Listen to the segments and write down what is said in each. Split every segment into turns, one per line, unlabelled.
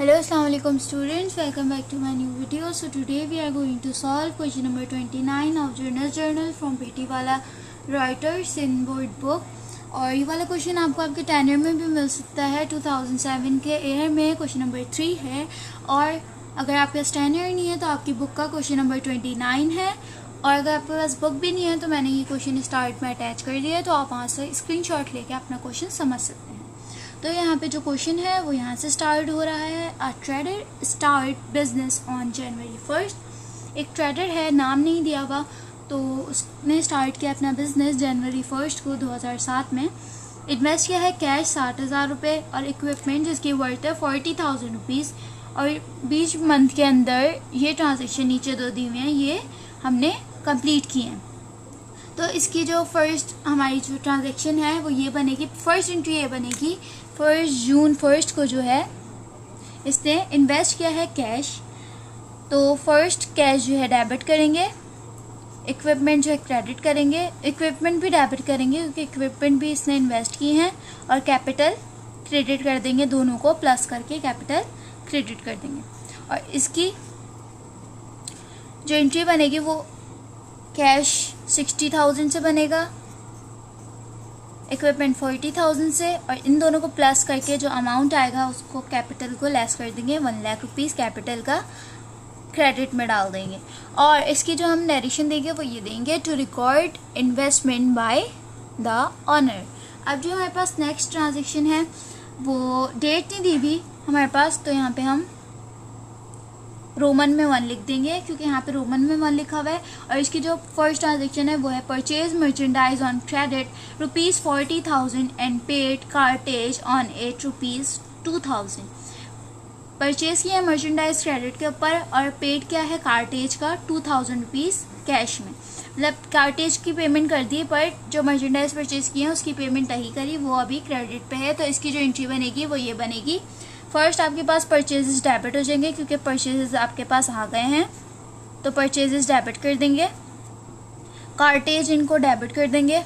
Hello, Assalamualaikum students. Welcome back to my new video. So today we are going to solve question number 29 of journal from Betiwala Writers in board book. और ये वाला question आपको आपके tenor में भी मिल सकता है 2007 के एयर में. क्वेश्चन नंबर 3 है और अगर आपके पास टेनर नहीं है तो आपकी बुक का क्वेश्चन नंबर 29 है. और अगर आपके पास बुक भी नहीं है तो मैंने ये क्वेश्चन स्टार्ट में अटैच कर दिया है, तो आप वहाँ से स्क्रीनशॉट लेके अपना क्वेश्चन समझ सकते हैं. तो यहाँ पे जो क्वेश्चन है वो यहाँ से स्टार्ट हो रहा है. A trader start business on January 1. एक ट्रेडर है, नाम नहीं दिया हुआ, तो उसने स्टार्ट किया अपना बिजनेस जनवरी 1 को 2007 में. इन्वेस्ट किया है कैश 60,000 रुपये और इक्विपमेंट जिसकी वर्थ है 40,000 रुपीज़. और 20 मंथ के अंदर ये ट्रांजेक्शन नीचे दो दी हुए हैं, ये हमने कंप्लीट किए हैं. तो इसकी जो फर्स्ट हमारी जो ट्रांजेक्शन है वो ये बनेगी, फर्स्ट एंट्री ये बनेगी 1 जून 1 को जो है इसने इन्वेस्ट किया है कैश. तो फर्स्ट कैश जो है डेबिट करेंगे, इक्विपमेंट जो है क्रेडिट करेंगे. इक्विपमेंट भी डेबिट करेंगे क्योंकि इक्विपमेंट भी इसने इन्वेस्ट की हैं. और कैपिटल क्रेडिट कर देंगे, दोनों को प्लस करके कैपिटल क्रेडिट कर देंगे. और इसकी जो एंट्री बनेगी वो कैश 60,000 से बनेगा, इक्विपमेंट 40,000 से, और इन दोनों को प्लस करके जो अमाउंट आएगा उसको कैपिटल को लेस कर देंगे. 1 लाख रुपीज़ कैपिटल का क्रेडिट में डाल देंगे. और इसकी जो हम नरेशन देंगे वो ये देंगे, to record investment by the owner. अब जो हमारे पास नेक्स्ट ट्रांजेक्शन है वो डेट नहीं दी भी हमारे पास, तो यहाँ पे हम रोमन में 1 लिख देंगे क्योंकि यहाँ पे रोमन में 1 लिखा हुआ है. और इसकी जो फर्स्ट ट्रांजेक्शन है वो है purchase merchandise on credit ₹40,000 and paid cartage on it ₹2,000. Purchase किया है मर्चेंडाइज क्रेडिट के ऊपर और पेड क्या है कार्टेज का 2,000 रुपीज़ कैश में. मतलब कार्टेज की पेमेंट कर दी पर जो मर्चेंडाइज परचेज किए हैं उसकी पेमेंट नहीं करी, वो अभी क्रेडिट पे है. तो इसकी जो एंट्री बनेगी वो ये बनेगी. फर्स्ट आपके पास परचेजेस डेबिट हो जाएंगे क्योंकि परचेजेस आपके पास आ गए हैं, तो परचेजेस डेबिट कर देंगे. कार्टेज इनको डेबिट कर देंगे.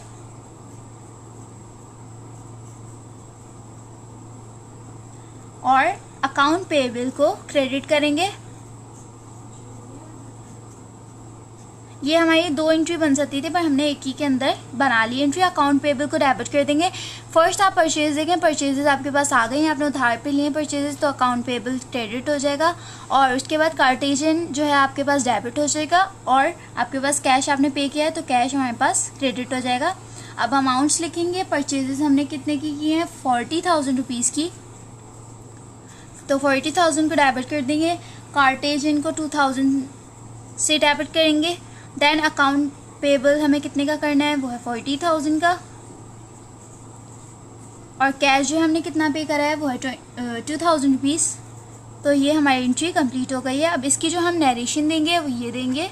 और अकाउंट पेएबल को क्रेडिट करेंगे. ये हमारी 2 एंट्री बन सकती थी पर हमने एक ही के अंदर बना ली एंट्री. अकाउंट पेएबल को डेबिट कर देंगे. फर्स्ट आप परचेज देखें, परचेजेस आपके पास आ गए हैं, आपने उधार पे लिए परचेजेस, तो अकाउंट पेएबल क्रेडिट हो जाएगा. और उसके बाद कार्टेजन जो है आपके पास डेबिट हो जाएगा. और आपके पास कैश आपने पे किया है तो कैश हमारे पास क्रेडिट हो जाएगा. अब अमाउंट्स लिखेंगे. परचेजेस हमने कितने की किए हैं, 40,000 रुपीज़ की, तो 40,000 को डेबिट कर देंगे. कार्टेजन को 2,000 से डेबिट करेंगे. देन अकाउंट पेएबल हमें कितने का करना है, वो है 40,000 का. और कैश जो हमने कितना पे करा है वो है 2,000 रुपीज़. तो ये हमारी एंट्री कंप्लीट हो गई है. अब इसकी जो हम नरेशन देंगे वो ये देंगे,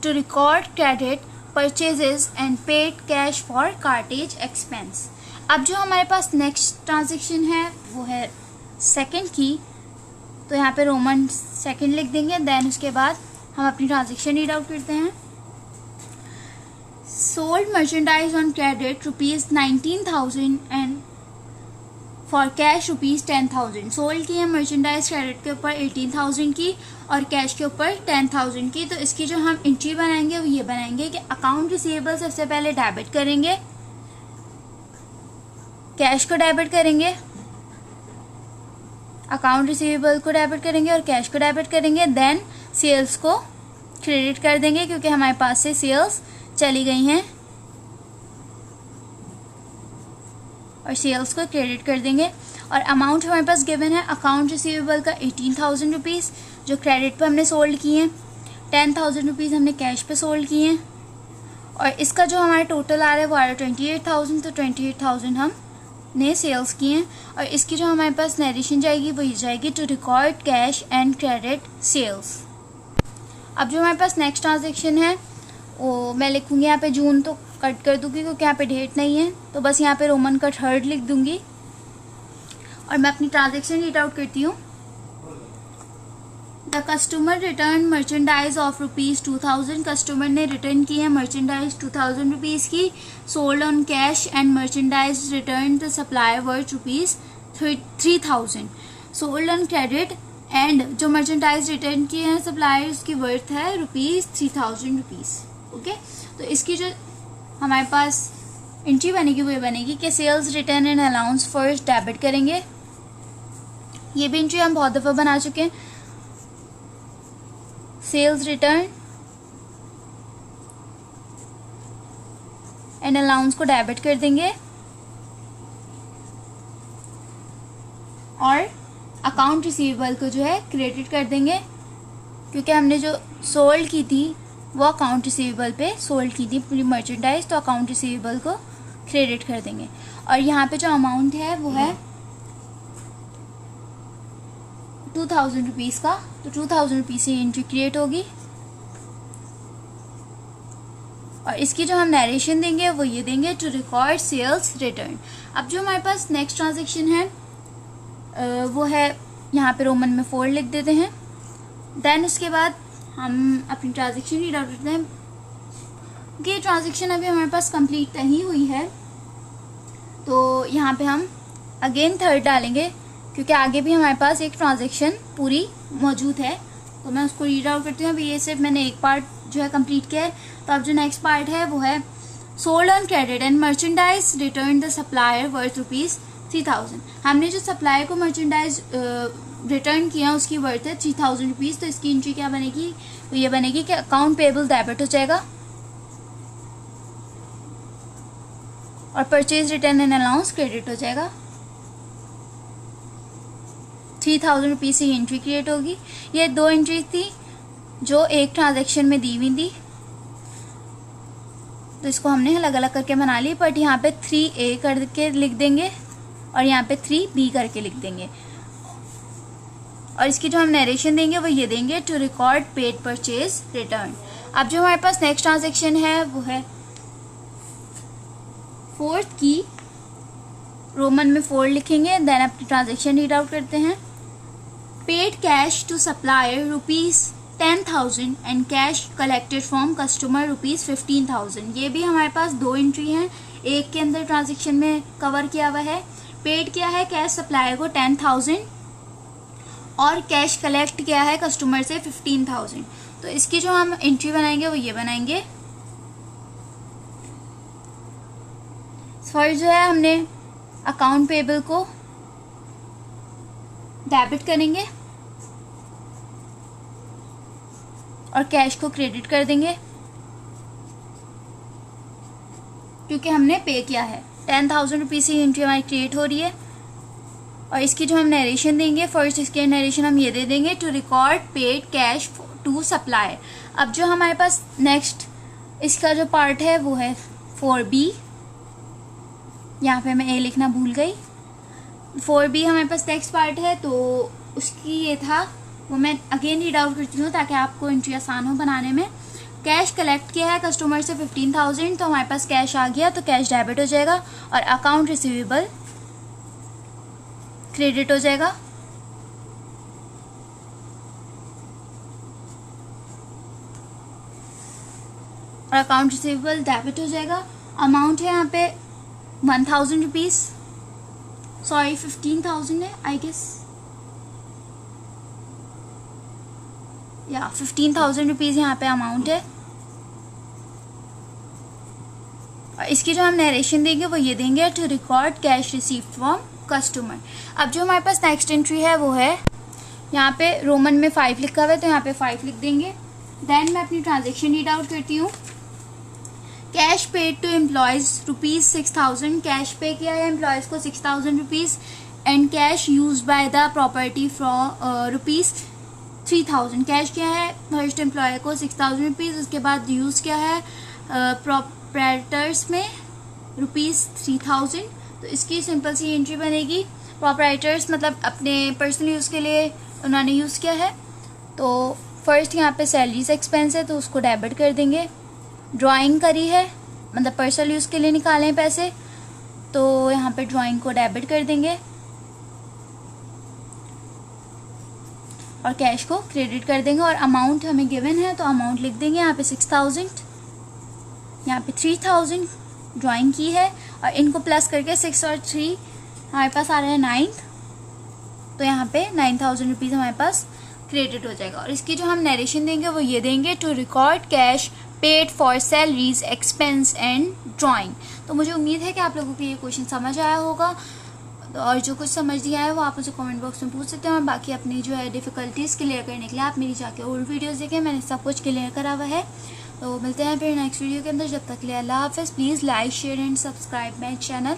to record credit purchases and paid cash for cartage expense. अब जो हमारे पास नेक्स्ट ट्रांजेक्शन है वो है सेकेंड की, तो यहाँ पे रोमन सेकेंड लिख देंगे. देन उसके बाद हम अपनी ट्रांजेक्शन रीड आउट करते हैं. Sold merchandise on credit ₹19,000 and for cash ₹10,000. Sold की है मर्चेंडाइज क्रेडिट के ऊपर 18,000 की और कैश के ऊपर 10,000 की. तो इसकी जो हम एंट्री बनाएंगे वो ये बनाएंगे कि अकाउंट रिसीवेबल सबसे पहले डेबिट करेंगे, कैश को डेबिट करेंगे, अकाउंट रिसीवेबल को डेबिट करेंगे और कैश को डेबिट करेंगे. देन सेल्स को क्रेडिट कर देंगे क्योंकि हमारे पास से सेल्स चली गई हैं, और सेल्स को क्रेडिट कर देंगे. और अमाउंट हमारे पास गिवन है अकाउंट रिसीवेबल का 18,000 रुपीज़ जो क्रेडिट पर हमने सोल्ड किए हैं, 10,000 रुपीज़ हमने कैश पे सोल्ड किए हैं. और इसका जो हमारा टोटल आ रहा है वो आ रहा है 28,000, तो 28,000 हमने सेल्स किए हैं. और इसकी जो हमारे पास नरेशन जाएगी वो ये जाएगी, to record cash and credit sales. अब जो हमारे पास नेक्स्ट ट्रांजेक्शन है वो मैं लिखूंगी यहाँ पे जून, तो कट कर दूंगी क्योंकि यहाँ पे डेट नहीं है, तो बस यहाँ पे रोमन का 3rd लिख दूंगी. और मैं अपनी ट्रांजेक्शन रीड आउट करती हूँ. The customer return merchandise of ₹2,000. Customer ने रिटर्न की है मर्चेंडाइज 2,000 रुपीज़ की. Sold on cash and merchandise return the supplier worth ₹3,000. Sold on credit and जो मर्चेंटाइज रिटर्न किए हैं सप्लायर उसकी वर्थ है ₹3000। ओके, तो इसकी जो हमारे पास एंट्री बनेगी वो ये बनेगी कि sales return and allowance first debit करेंगे। ये भी एंट्री हम बहुत दफ़ा बना चुके हैं। सेल्स रिटर्न एंड अलाउंस को डेबिट कर देंगे और अकाउंट रिसीवेबल को जो है क्रेडिट कर देंगे, क्योंकि हमने जो सोल्ड की थी वो अकाउंट रिसीवेबल पे सोल्ड की थी पूरी मर्चेंडाइज, तो अकाउंट रिसीवेबल को क्रेडिट कर देंगे। और यहाँ पे जो अमाउंट है वो है ₹2000 का, तो ₹2000 से एंट्री क्रिएट होगी। और इसकी जो हम नरेशन देंगे वो ये देंगे टू रिकॉर्ड सेल्स रिटर्न। अब जो हमारे पास नेक्स्ट ट्रांजेक्शन है वो है यहाँ पे रोमन में 4 लिख देते हैं। देन उसके बाद हम अपनी ट्रांजेक्शन रीड आउट करते हैं कि ये ट्रांजेक्शन अभी हमारे पास कंप्लीट नहीं हुई है, तो यहाँ पे हम अगेन 3rd डालेंगे, क्योंकि आगे भी हमारे पास एक ट्रांजेक्शन पूरी मौजूद है। तो मैं उसको रीड आउट करती हूँ। अभी ये सिर्फ मैंने एक पार्ट जो है कंप्लीट किया है, तो अब जो नेक्स्ट पार्ट है वो है sold on credit and merchandise return the supplier worth ₹3000। हमने जो सप्लायर को मर्चेंडाइज रिटर्न किया उसकी वर्थ है ₹3000। तो इसकी एंट्री क्या बनेगी, तो ये बनेगी कि अकाउंट पेबल डेबिट हो जाएगा और purchase return and allowance credit हो जाएगा। ₹3000 से एंट्री क्रिएट होगी। ये 2 एंट्री थी जो एक ट्रांजैक्शन में दी हुई थी, तो इसको हमने अलग अलग करके बना ली, बट यहाँ पे 3A करके लिख देंगे और यहाँ पे 3B करके लिख देंगे। और इसकी जो हम नरेशन देंगे वो ये देंगे to record paid purchase return. अब जो हमारे पास नेक्स्ट ट्रांजैक्शन है वो है 4th की, रोमन में 4 लिखेंगे। देन अपनी ट्रांजैक्शन रीड आउट करते हैं। Paid cash to supplier ₹10,000 and cash collected from customer ₹15,000। ये भी हमारे पास 2 एंट्री हैं, एक के अंदर ट्रांजैक्शन में कवर किया हुआ है। पेड किया है कैश सप्लायर को 10,000 और कैश कलेक्ट किया है कस्टमर से 15,000। तो इसकी जो हम एंट्री बनाएंगे वो ये बनाएंगे। फर्स्ट जो है हमने अकाउंट पेबल को डेबिट करेंगे और कैश को क्रेडिट कर देंगे, क्योंकि हमने पे किया है। 10,000 रुपीज़ से एंट्री हमारी क्रिएट हो रही है। और इसकी जो हम नरेशन देंगे, फर्स्ट इसके नरेशन हम ये दे देंगे to record paid cash to supplier. अब जो हमारे पास नेक्स्ट इसका जो पार्ट है वो है 4B। यहाँ पे मैं A लिखना भूल गई। 4B हमारे पास नेक्स्ट पार्ट है, तो उसकी ये था वो मैं अगेन रीड आउट करती हूँ ताकि आपको एंट्री आसान हो बनाने में। कैश कलेक्ट किया है कस्टमर से 15,000, तो हमारे पास कैश आ गया, तो कैश डेबिट हो जाएगा और अकाउंट रिसीवेबल क्रेडिट हो जाएगा। और अकाउंट रिसीवेबल डेबिट हो जाएगा। अमाउंट है यहाँ पे 1,000 रुपीज़, सॉरी 15,000 है आई गेस, या 15,000 रुपीज़ यहाँ पे अमाउंट है। और इसकी जो हम नरेशन देंगे वो ये देंगे to record cash receive from customer. अब जो हमारे पास नेक्स्ट एंट्री है वो है यहाँ पे रोमन में 5 लिखा हुआ है, तो यहाँ पे 5 लिख देंगे। देन मैं अपनी ट्रांजेक्शन रीड आउट करती हूँ। Cash paid to employees ₹6,000, cash pay किया है एम्प्लॉयज को 6,000 rupees and cash use by the property from ₹3,000। Cash किया है फर्स्ट एम्प्लॉय को 6,000 रुपीज़, उसके बाद यूज़ किया है प्रॉपराइटर्स में ₹3,000। तो इसकी सिंपल सी एंट्री बनेगी। प्रॉपराइटर्स मतलब अपने पर्सनल यूज़ के लिए उन्होंने यूज़ किया है, तो फर्स्ट यहाँ पे सैलरीज एक्सपेंस है तो उसको डेबिट कर देंगे। ड्राइंग करी है मतलब पर्सनल यूज़ के लिए निकाले हैं पैसे, तो यहाँ पे ड्राइंग को डेबिट कर देंगे और कैश को क्रेडिट कर देंगे। और अमाउंट हमें गिवन है तो अमाउंट लिख देंगे यहाँ पे 6,000, यहाँ पे 3,000 ड्राइंग की है और इनको प्लस करके 6 और 3 हमारे पास आ रहा है 9, तो यहाँ पे 9,000 रुपीज़ हमारे पास क्रेडिट हो जाएगा। और इसकी जो हम नरेशन देंगे वो ये देंगे, to record cash paid for salaries expense and drawing. तो मुझे उम्मीद है कि आप लोगों को ये क्वेश्चन समझ आया होगा, और जो कुछ समझ नहीं आया वो आप मुझे कमेंट बॉक्स में पूछ सकते हैं। और बाकी अपनी जो है डिफ़िकल्टीज़ क्लियर करने के लिए आप मेरी जाके ओल्ड वीडियोस देखें, मैंने सब कुछ क्लियर करा हुआ है। तो मिलते हैं फिर नेक्स्ट वीडियो के अंदर, जब तक के लिए अल्लाह हाफ़िज़। Please like share and subscribe my channel.